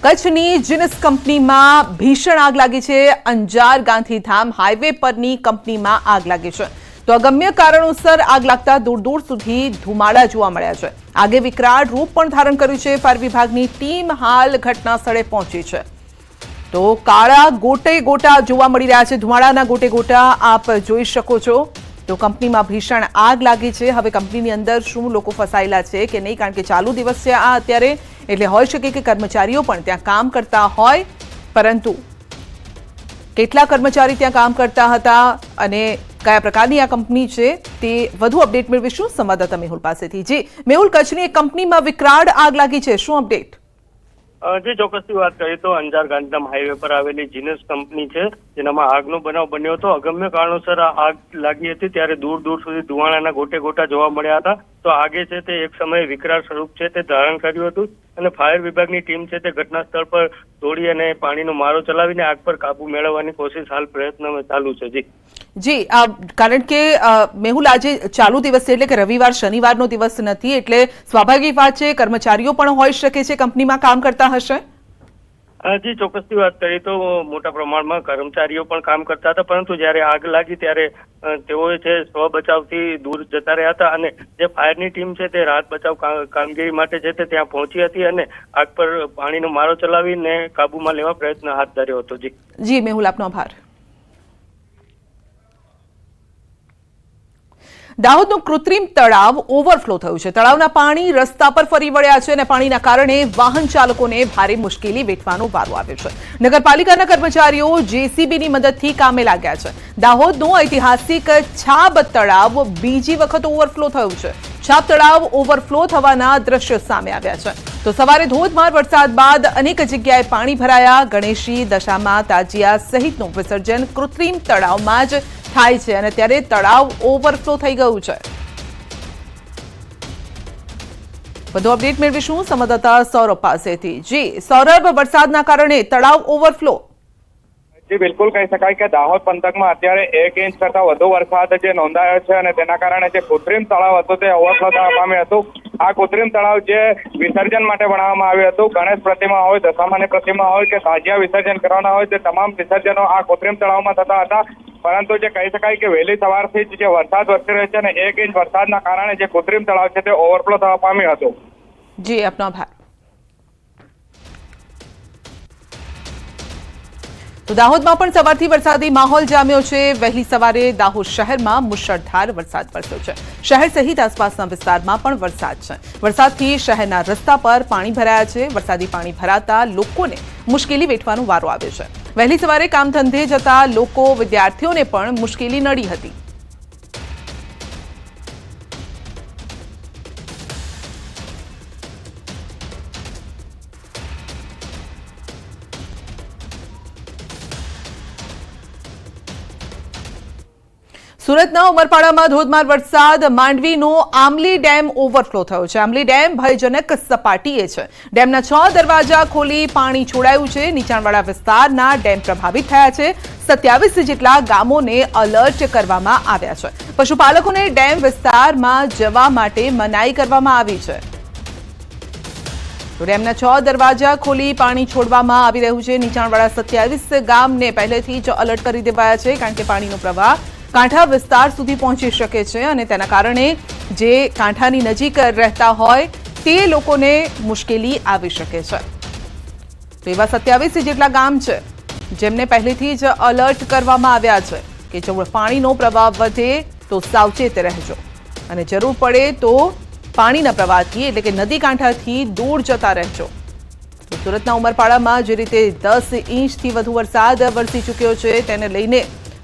કચ્છની જીનસ કંપનીમાં ભીષણ આગ લાગી છે। અંજાર ગાંધીધામ હાઈવે પરની કંપનીમાં આગ લાગી છે તો અગમ્ય કારણોસર આગ લાગતા દૂર દૂર સુધી ધુમાડા જોવા મળ્યા છે। આગે વિકરાળ રૂપ પણ ધારણ કર્યું છે। ફાયર વિભાગની ટીમ હાલ ઘટના સ્થળે પહોંચી છે તો કાળા ગોટે ગોટા જોવા મળી રહ્યા છે। ધુમાડાના ગોટે ગોટા આપ જોઈ શકો છો। તો કંપનીમાં ભીષણ આગ લાગી છે। હવે કંપનીની અંદર શું લોકો ફસાયેલા છે કે નહીં, કારણ કે ચાલુ દિવસ છે આ અત્યારે, એટલે હોઈ શકે કે કર્મચારીઓ પણ ત્યાં કામ કરતા હોય, પરંતુ કેટલા કર્મચારી ત્યાં કામ કરતા હતા અને કયા પ્રકારની આ કંપની છે તે વધુ અપડેટ મેળવીશું સંવાદદાતા મેહુલ પાસેથી। જી મેહુલ, કચ્છની એક કંપનીમાં વિકરાળ આગ લાગી છે, શું અપડેટ? જે ચોક્કસથી વાત કરીએ તો અંજાર ગાંધીધામ હાઈવે પર આવેલી જીનસ કંપની છે, જેનામાં આગનો બનાવ બન્યો હતો। અગમ્ય કારણોસર આગ લાગી હતી ત્યારે દૂર દૂર સુધી ધુવાણાના ગોટે ગોટા જોવા મળ્યા હતા। તો આગે છે તે એક સમયે વિકરાળ સ્વરૂપ છે તે ધારણ કર્યું હતું અને ફાયર વિભાગની ટીમ છે તે ઘટના સ્થળ પર દોડી અને પાણીનો મારો ચલાવીને આગ પર કાબુ મેળવવાની કોશિશ હાલ પ્રયત્ન ચાલુ છે। જી, કારણ કે મેહુલ, આજે ચાલુ દિવસ છે એટલે કે રવિવાર શનિવારનો દિવસ નથી, એટલે સ્વાભાવિક વાત છે કર્મચારીઓ પણ હોઈ શકે છે કંપનીમાં કામ કરતા હશે। જી, ચોક્કસથી વાત કરીએ તો મોટા પ્રમાણમાં કર્મચારીઓ પણ કામ કરતા હતા, પરંતુ જ્યારે આગ લાગી ત્યારે તેઓએ છે સ્વ બચાવથી દૂર જતા રહ્યા હતા અને જે ફાયરની ટીમ છે તે રાહત બચાવ કામગીરી માટે છે તે ત્યાં પહોંચી હતી અને આગ પર પાણીનો મારો ચલાવીને કાબુમાં લેવા પ્રયત્ન હાથ ધર્યો હતો। જી મેહુલ, આપનો આભાર। દાહોદનું કૃત્રિમ તળાવ ઓવરફ્લો થયું છે। તળાવના પાણી રસ્તા પર ફરી વળ્યા છે અને પાણીના કારણે વાહન ચાલકોને ભારે મુશ્કેલી વેઠવાનો વારો આવ્યો છે। નગરપાલિકાના કર્મચારીઓ જેસીબીની મદદથી કામે લાગ્યા છે। દાહોદનું ઐતિહાસિક છાબ તળાવ બીજી વખત ઓવરફ્લો થયું છે। છાબ તળાવ ઓવરફ્લો થવાના દ્રશ્યો સામે આવ્યા છે તો સવારે ધોધમાર વરસાદ બાદ અનેક જગ્યાએ પાણી ભરાયા। ગણેશી, દશામાં, તાજિયા સહિતનું વિસર્જન કૃત્રિમ તળાવમાં જ થાય છે અને ત્યારે તળાવ ઓવરફ્લો થઈ ગયું છે। વધુ અપડેટ મેળવીશું સંવાદદાતા સૌરભ પાસેથી। જી સૌરભ, વરસાદના કારણે તળાવ ઓવરફ્લો? જી બિલકુલ, કહી શકાય કે દાહોદ પંથકમાં અત્યારે 1 ઇંચ કરતા વધુ વરસાદ જે નોંધાયો છે અને તેના કારણે જે કૃત્રિમ તળાવ હતું તે ઓવરફ્લો થવા પામ્યું હતું। આ કૃત્રિમ તળાવ જે વિસર્જન માટે બનાવવામાં આવ્યું હતું, ગણેશ પ્રતિમા હોય, દશામાની પ્રતિમા હોય કે તાજિયા વિસર્જન કરવાના હોય, તે તમામ વિસર્જનો આ કૃત્રિમ તળાવમાં થતા હતા। પરંતુ જે કહી શકાય કે વહેલી સવારથી જ જે વરસાદ વરસી રહ્યો છે અને 1 ઇંચ વરસાદના કારણે જે કૃત્રિમ તળાવ છે તે ઓવરફ્લો થવા પામ્યું હતું। જી, આપનો આભાર। તો દાહોદમાં પણ સવારથી વરસાદી માહોલ જામ્યો છે। વહેલી સવારે દાહોદ શહેરમાં મુશળધાર વરસાદ વરસ્યો છે। શહેર સહિત આસપાસના વિસ્તારમાં પણ વરસાદ છે। વરસાદથી શહેરના રસ્તા પર પાણી ભરાયા છે। વરસાદી પાણી ભરાતા લોકોને મુશ્કેલી વેઠવાનો વારો આવ્યો છે। વહેલી સવારે કામ ધંધે જતા લોકો, વિદ્યાર્થીઓને પણ મુશ્કેલી નડી હતી। સુરતના ઉમરપાડામાં ધોધમાર વરસાદ, માંડવીનો આમલી ડેમ ઓવરફ્લો થયો છે। આમલી ડેમ ભયજનક સપાટીએ છે। ડેમના 6 દરવાજા ખોલી પાણી છોડાયું છે। નીચાણવાળા વિસ્તારના ડેમ પ્રભાવિત થયા છે। 27 જેટલા ગામોને એલર્ટ કરવામાં આવ્યા છે। પશુપાલકોને ડેમ વિસ્તારમાં જવા માટે મનાઈ કરવામાં આવી છે। તો ડેમના 6 દરવાજા ખોલી પાણી છોડવામાં આવી રહ્યું છે। નીચાણવાળા 27 ગામને પહેલેથી જ એલર્ટ કરી દેવાયા છે, કારણ કે પાણીનો પ્રવાહ કાંઠા વિસ્તાર સુધી પહોંચી શકે છે અને તેના કારણે જે કાંઠાની નજીક રહેતા હોય તે લોકોને મુશ્કેલી આવી શકે છે। તો એવા 27 જેટલા ગામ છે જેમને પહેલેથી જ એલર્ટ કરવામાં આવ્યા છે કે જો પાણીનો પ્રવાહ વધે તો સાવચેત રહેજો અને જરૂર પડે તો પાણીના પ્રવાહથી એટલે કે નદી કાંઠાથી દૂર જતા રહેજો। તો સુરતના ઉમરપાડામાં જે રીતે 10 ઇંચથી વધુ વરસાદ વરસી ચૂક્યો છે તેને લઈને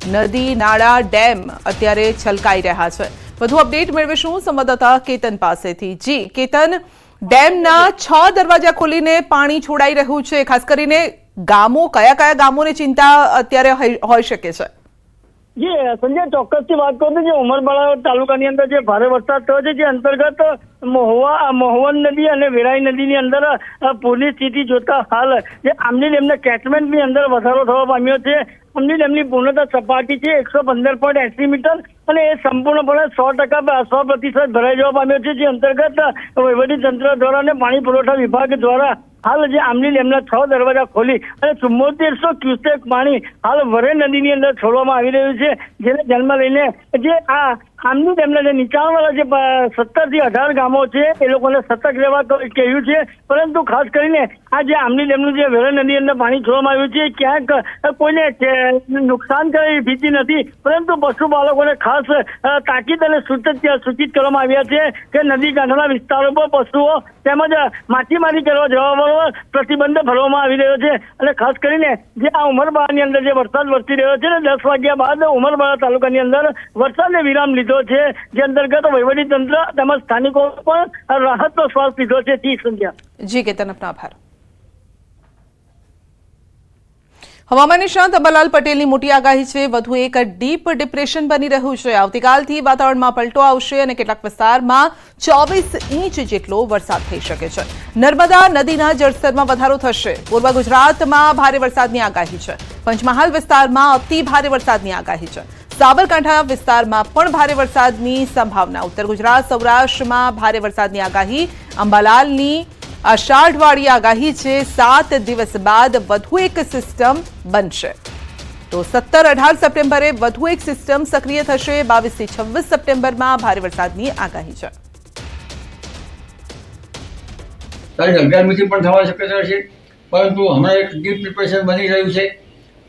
નદી, નાળા, ડેમ અત્યારે છલકાઈ રહ્યા છે। વધુ અપડેટ મેળવીશું સંવાદદાતા કેતન પાસેથી। જી કેતન, ડેમના 6 દરવાજા ખોલીને પાણી છોડાઈ રહ્યું છે, ખાસ કરીને ગામો, કયા ગામોને ચિંતા અત્યારે હોઈ શકે છે? જી સંજય, ચોક્કસથી વાત કરું તો જે ઉમરપાડા તાલુકાની અંદર જે ભારે વરસાદ થયો છે, જે અંતર્ગત મહુવન નદી અને વેરાઈ નદીની અંદર પૂરની સ્થિતિ જોતા હાલ જે આમલી ડેમના કેચમેન્ટની અંદર વધારો થવા પામ્યો છે। આમલી ડેમની પૂર્ણતા સપાટી છે 115.80 મીટર અને એ સંપૂર્ણપણે 100% ભરાઈ જવા પામ્યો છે। જે અંતર્ગત વહીવટી તંત્ર દ્વારા અને પાણી પુરવઠા વિભાગ દ્વારા હાલ જે આમલી ડેમના 6 દરવાજા ખોલી અને 7400 ક્યુસેક પાણી હાલ વરે નદીની અંદર છોડવામાં આવી રહ્યું છે, જેને ધ્યાનમાં લઈને જે આ આમલી ડેમના જે નીચાણવાળા જે 17 થી 18 ગામો છે એ લોકોને સતર્ક રહેવા કહ્યું છે, પરંતુ ખાસ કરીને આ જે આમલી ડેમનું જે વેરા નદી અંદર પાણી છોડવામાં આવ્યું છે ક્યાંક કોઈને નુકસાન કરે એવી ભીતિ નથી, પરંતુ પશુપાલકોને ખાસ તાકીદ અને સૂચિત કરવામાં આવ્યા છે કે નદી કાંઠાના વિસ્તારો પર પશુઓ તેમજ માછીમારી કરવા જવા પ્રતિબંધ ફરવામાં આવી રહ્યો છે। અને ખાસ કરીને જે આ ઉમરપાડાની અંદર જે વરસાદ વરસી રહ્યો છે ને 10 વાગ્યા બાદ ઉમરપાડા તાલુકાની અંદર વરસાદને વિરામ લીધો છે, જે અંતર્ગત વહીવટી તંત્ર તેમજ સ્થાનિકો પણ રાહતનો શ્વાસ લીધો છે। જી સંધ્યા। જી કેતન, આપનો આભાર। હવામાન નિષ્ણાત અંબાલાલ પટેલની મોટી આગાહી છે, વધુ એક ડીપ ડિપ્રેશન બની રહ્યું છે। આવતીકાલથી વાતાવરણમાં પલટો આવશે અને કેટલાક વિસ્તારમાં 24 ઇંચ જેટલો વરસાદ થઈ શકે છે। નર્મદા નદીના જળસ્તરમાં વધારો થશે। પૂર્વ ગુજરાતમાં ભારે વરસાદની આગાહી છે। પંચમહાલ વિસ્તારમાં અતિ ભારે વરસાદની આગાહી છે। સાબરકાંઠા વિસ્તારમાં પણ ભારે વરસાદની સંભાવના। ઉત્તર ગુજરાત સૌરાષ્ટ્રમાં ભારે વરસાદની આગાહી। અંબાલાલની અષાઢવાળી આગાહી છે, 7 દિવસ બાદ વધુ એક સિસ્ટમ બનશે। તો 17-18 સપ્ટેમ્બરે વધુ એક સિસ્ટમ સક્રિય થશે। 22 થી 26 સપ્ટેમ્બરમાં ભારે વરસાદની આગાહી છે। તારીખ 11મીથી પણ થવાની શક્યતા છે, પરંતુ હમણાં એક ડીપ ડિપ્રેશન બની રહ્યું છે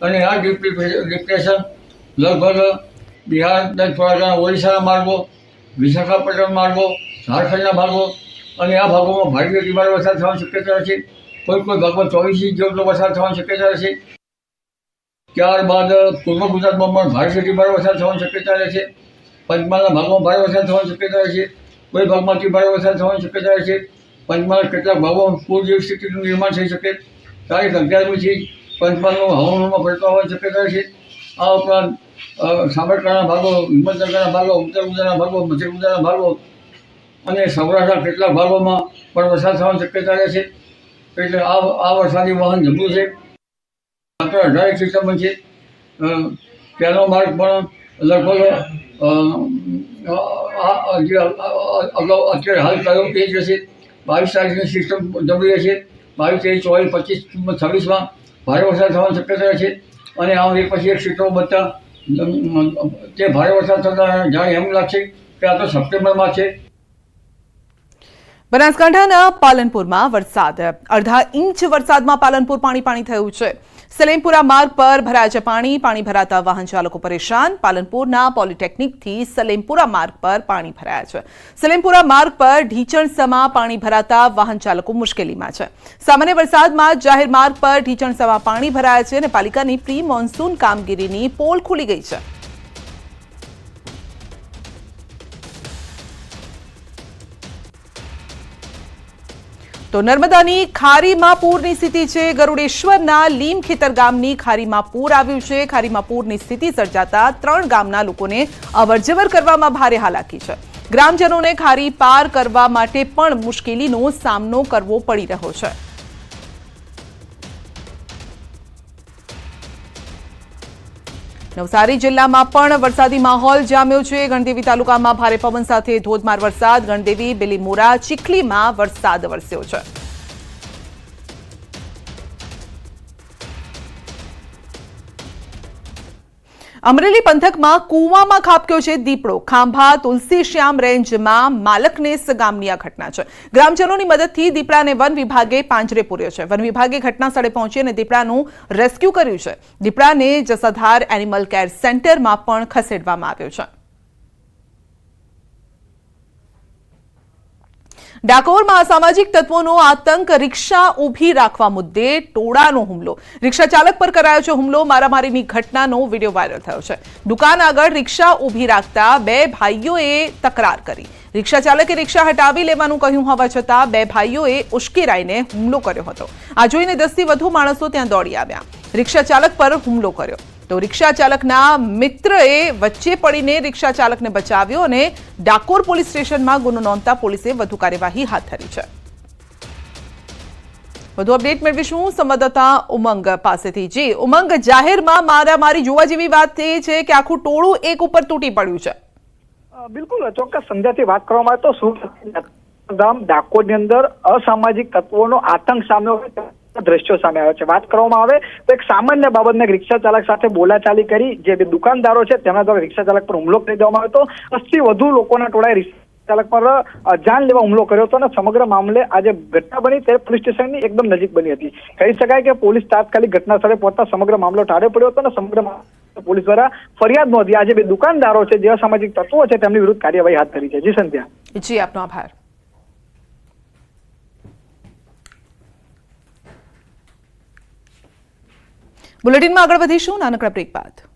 અને આ ડીપ ડિપ્રેશન લગભગ બિહાર, થોડા ઓડિશાના માર્ગો, વિશાખાપટ્ટનમ માર્ગો, ઝારખંડના ભાગો અને આ ભાગોમાં ભારેથી ભારે વરસાદ થવાની શક્યતા છે। કોઈ ભાગમાં 24 ઇંચ જેટલો વરસાદ થવાની શક્યતા છે। ત્યારબાદ પૂર્વ ગુજરાતમાં પણ ભારેથી ભારે વરસાદ થવાની શક્યતા છે। પંચમહાલના ભાગમાં ભારે વરસાદ થવાની શક્યતા છે। કોઈ ભાગમાંથી ભારે વરસાદ થવાની શક્યતા છે। પંચમહાલ કેટલાક ભાગોમાં પૂર જેવી સ્થિતિનું નિર્માણ થઈ શકે। તારીખ 11મીથી પંચમહાલનું હવામાનમાં પલટો આવવાની શક્યતા છે। આ ઉપરાંત સાબરકાંઠાના ભાગો, હિંમતનગરના ભાગો, ઉત્તર ગુજરાતના ભાગો, મધ્ય ગુજરાતના ભાગો અને સૌરાષ્ટ્રના કેટલાક ભાગોમાં પણ વરસાદ થવાની શક્યતા રહે છે। એટલે આ વરસાદી વાહન જમ્યું છે। માત્ર 18 સિસ્ટમ બનશે। પહેલો માર્ગ પણ લગભગ અગાઉ અત્યારે હાલ કયો તે જ રહેશે। 22 તારીખની સિસ્ટમ જમી રહેશે। 22, 23, 24, 25, 26માં ભારે વરસાદ થવાની શક્યતા છે અને આ એક પછી એક સિસ્ટમો બનતા તે ભારે વરસાદ થતા જાણે એમ લાગશે કે આ તો સપ્ટેમ્બરમાં છે। બનાસકાંઠાના પાલનપુરમાં વરસાદ। 1/2 ઇંચ વરસાદમાં પાલનપુર પાણી થયું છે। સલેમપુરા માર્ગ પર ભરાયા છે પાણી। પાણી ભરાતા વાહન ચાલકો પરેશાન। પાલનપુરના પોલિટેકનિકથી સલેમપુરા માર્ગ પર પાણી ભરાયા છે। સલેમપુરા માર્ગ પર ઢીચણસમાં પાણી ભરાતા વાહન ચાલકો મુશ્કેલીમાં છે। સામાન્ય વરસાદમાં જાહેર માર્ગ પર ઢીચણસમાં પાણી ભરાયા છે અને પાલિકાની પ્રી મોન્સૂન કામગીરીની પોલ ખુલી ગઈ છે। તો નર્મદાની ખારીમાં પૂરની સ્થિતિ છે। ગરુડેશ્વરના લીમખેતર ગામની ખારીમાં પૂર આવ્યું છે। ખારીમાં પૂરની સ્થિતિ સર્જાતા 3 ગામના લોકોને અવરજવર કરવામાં ભારે હાલાકી છે। ગ્રામજનોને ખારી પાર કરવા માટે પણ મુશ્કેલીનો સામનો કરવો પડી રહ્યો છે। નવસારી જિલ્લામાં પણ વરસાદી માહોલ જામ્યો છે। ગણદેવી તાલુકામાં ભારે પવન સાથે ધોધમાર વરસાદ। ગણદેવી, બિલીમોરા, ચીખલીમાં વરસાદ વરસ્યો છે। અમરેલી પંથકમાં કૂવામાં ખાબક્યો છે દીપડો। ખાંભા તુલસીશ્યામ રેન્જમાં માલકનેસ ગામની આ ઘટના છે। ગ્રામજનોની મદદથી દીપડાને વન વિભાગે પાંજરે પૂર્યો છે। વન વિભાગે ઘટના સ્થળે પહોંચી અને દીપડાનું રેસ્ક્યુ કર્યું છે। દીપડાને જસાધાર એનિમલ કેર સેન્ટરમાં પણ ખસેડવામાં આવ્યો છે। ડાકોરમાં અસામાજિક તત્વોનો આતંક। રિક્ષા ઊભી રાખવા મુદ્દે ટોળાનો હુમલો। રિક્ષા ચાલક પર કરાયો છે હુમલો। મારામારીની ઘટનાનો વિડીયો વાયરલ થયો છે। દુકાન આગળ રિક્ષા ઊભી રાખતા 2 ભાઈઓએ તકરાર કરી। રિક્ષા ચાલકે રિક્ષા હટાવી લેવાનું કહ્યું હોવા છતાં 2 ભાઈઓએ ઉશ્કેરાઈને હુમલો કર્યો હતો। આ જોઈને 10 થી વધુ માણસો ત્યાં દોડી આવ્યા। રિક્ષા ચાલક પર હુમલો કર્યો તો રિક્ષા ચાલકના મિત્રએ વચ્ચે પડીને રિક્ષા ચાલકને બચાવ્યો અને ડાકોર પોલીસ સ્ટેશનમાં ગુનો નોંધતા પોલીસે વધુ કાર્યવાહી હાથ ધરી છે। વધુ અપડેટ મેળવીશું સંવાદદાતા ઉમંગ પાસેથી। જી ઉમંગ, જાહેરમાં મારામારી જોવા જેવી વાત એ છે કે આખું ટોળું એક ઉપર તૂટી પડ્યું છે। બિલકુલ ચોક્કસ સંધ્યાથી વાત કરવામાં આવે તો ગામ ડાકોરની અંદર અસામાજિક તત્વોનો આતંક સામે દ્રશ્યો સામે આવ્યા છે. વાત કરવામાં આવે તો એક સામાન્ય બાબતને રિક્ષા ચાલક સાથે બોલાચાલી કરી જે બે દુકાનદારો છે તેમના દ્વારા રિક્ષા ચાલક પર હુમલો કરી દેવામાં આવ્યો હતો. 80 થી વધુ લોકોના ટોળાએ રિક્ષા ચાલક પર જાન લેવા હુમલો કર્યો હતો અને સમગ્ર મામલે આજે ઘટના બની ત્યારે પોલીસ સ્ટેશનની એકદમ નજીક બની હતી. કહી શકાય કે પોલીસ તાત્કાલિક ઘટના સ્થળે પહોંચતા સમગ્ર મામલો ઠારે પડ્યો હતો અને સમગ્ર પોલીસ દ્વારા ફરિયાદ નોંધી આજે બે દુકાનદારો છે જે અસામાજિક તત્વો છે તેમની વિરુદ્ધ કાર્યવાહી હાથ ધરી છે. જી સંધ્યા. જી, આપનો આભાર. બુલેટિનમાં આગળ વધીશું નાનકડા બ્રેક બાદ.